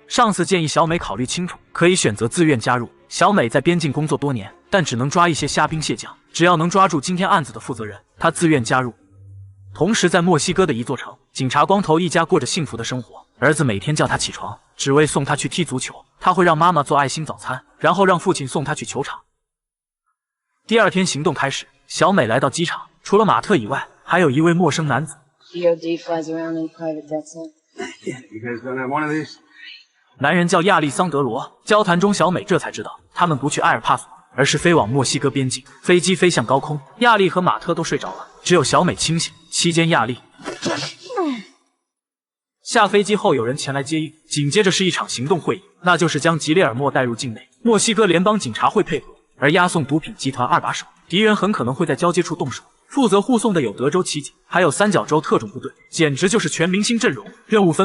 上司建议小美考虑清楚，可以选择自愿加入。小美在边境工作多年，但只能抓一些虾兵蟹将，只要能抓住今天案子的负责人，她自愿加入。同时，在墨西哥的一座城，警察光头一家过着幸福的生活。儿子每天叫他起床，只为送他去踢足球。他会让妈妈做爱心早餐，然后让父亲送他去球场。第二天行动开始，小美来到机场，除了马特以外，还有一位陌生男子。男人叫亚历桑德罗。交谈中，小美这才知道他们不去埃尔帕索，而是飞往墨西哥边境。飞机飞向高空，亚历和马特都睡着了，只有小美清醒。期间，亚历下飞机后，有人前来接应，紧接着是一场行动会议，那就是将吉列尔莫带入境内。墨西哥联邦警察会配合，而押送毒品集团二把手，敌人很可能会在交接处动手。负责护送的有德州骑警，还有三角洲特种部队，简直就是全明星阵容。任务分配